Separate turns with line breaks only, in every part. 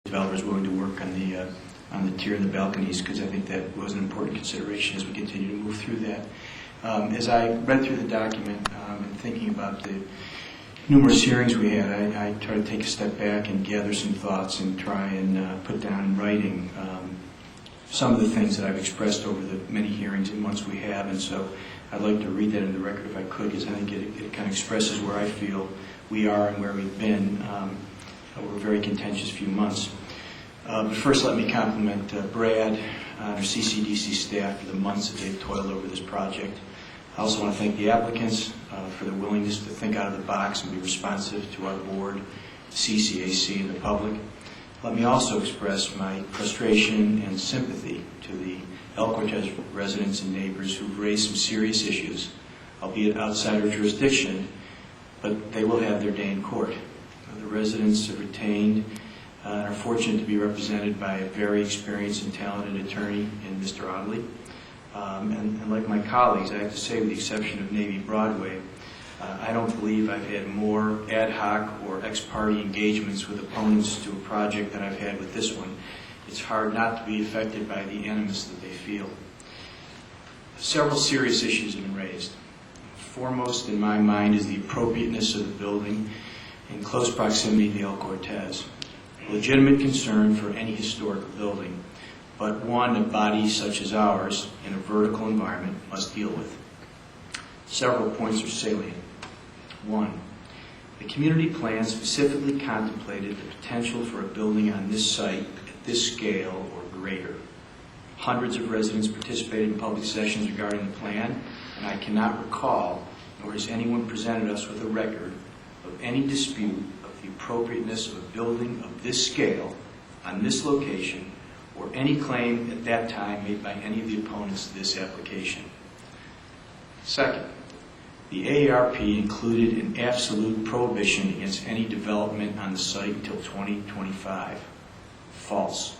developers willing to work on the tier and the balconies, because I think that was an important consideration as we continue to move through that. As I read through the document and thinking about the numerous hearings we had, I tried to take a step back and gather some thoughts and try and put down in writing some of the things that I've expressed over the many hearings and months we have. And so I'd like to read that in the record if I could, because I think it kind of expresses where I feel we are and where we've been over a very contentious few months. But first, let me compliment Brad and our CCDC staff for the months that they've toiled over this project. I also want to thank the applicants for their willingness to think out of the box and be responsive to our board, CCAC, and the public. Let me also express my frustration and sympathy to the El Cortez residents and neighbors who've raised some serious issues, albeit outside our jurisdiction, but they will have their day in court. The residents are retained and are fortunate to be represented by a very experienced and talented attorney in Mr. Audley. And like my colleagues, I have to say, with the exception of Navy Broadway, I don't believe I've had more ad hoc or ex-parte engagements with opponents to a project than I've had with this one. It's hard not to be affected by the animus that they feel. Several serious issues have been raised. Foremost in my mind is the appropriateness of the building in close proximity to the El Cortez. A legitimate concern for any historical building, but one a body such as ours in a vertical environment must deal with. Several points are salient. One, the community plan specifically contemplated the potential for a building on this site at this scale or greater. Hundreds of residents participated in public sessions regarding the plan, and I cannot recall, nor has anyone presented us with a record of any dispute of the appropriateness of a building of this scale on this location, or any claim at that time made by any of the opponents to this application. Second, the AARP included an absolute prohibition against any development on the site until 2025. False.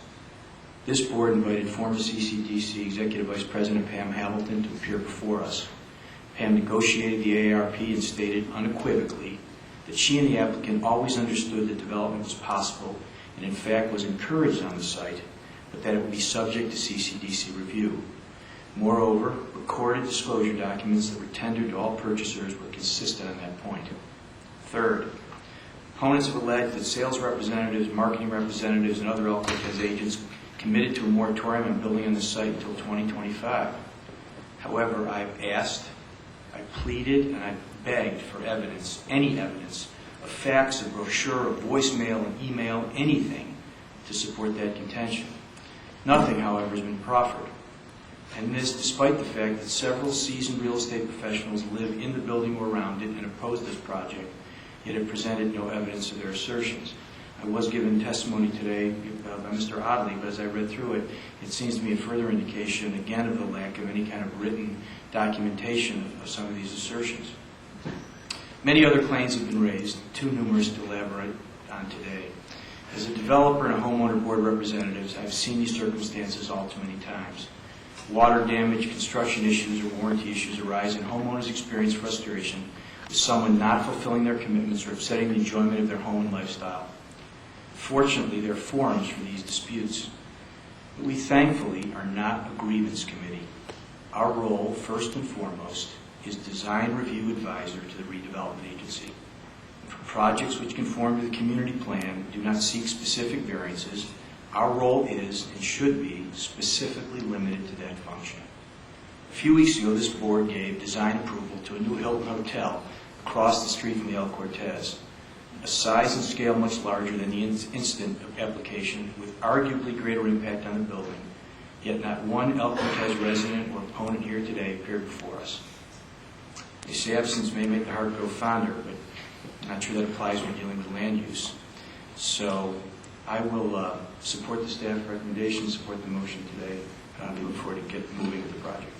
This board invited former CCDC Executive Vice President Pam Hamilton to appear before us. Pam negotiated the AARP and stated unequivocally that she and the applicant always understood that development was possible and in fact was encouraged on the site, but that it would be subject to CCDC review. Moreover, recorded disclosure documents that were tendered to all purchasers were consistent on that point. Third, opponents have alleged that sales representatives, marketing representatives, and other El Cortez agents committed to a moratorium on building on the site until 2025. However, I've asked, I pleaded, and I begged for evidence, any evidence, of fax, a brochure, a voicemail, an email, anything to support that contention. Nothing, however, has been proffered. And this despite the fact that several seasoned real estate professionals live in the building or around it and oppose this project, yet have presented no evidence of their assertions. I was given testimony today by Mr. Audley, but as I read through it, it seems to me a further indication, again, of the lack of any kind of written documentation of some of these assertions. Many other claims have been raised, too numerous to elaborate on today. As a developer and a homeowner board representative, I've seen these circumstances all too many times. Water damage, construction issues, or warranty issues arise, and homeowners experience frustration with someone not fulfilling their commitments or upsetting the enjoyment of their home and lifestyle. Fortunately, there are forums for these disputes. But we thankfully are not a grievance committee. Our role, first and foremost, is design review advisor to the redevelopment agency. For projects which conform to the community plan, do not seek specific variances, our role is and should be specifically limited to that function. A few weeks ago, this board gave design approval to a new Hilton Hotel across the street from the El Cortez, a size and scale much larger than the instant application with arguably greater impact on the building, yet not one El Cortez resident or opponent here today appeared before us. They say absence may make the heart grow fonder, but I'm not sure that applies when dealing with land use. So I will support the staff recommendations, support the motion today. We look forward to get moving with the project.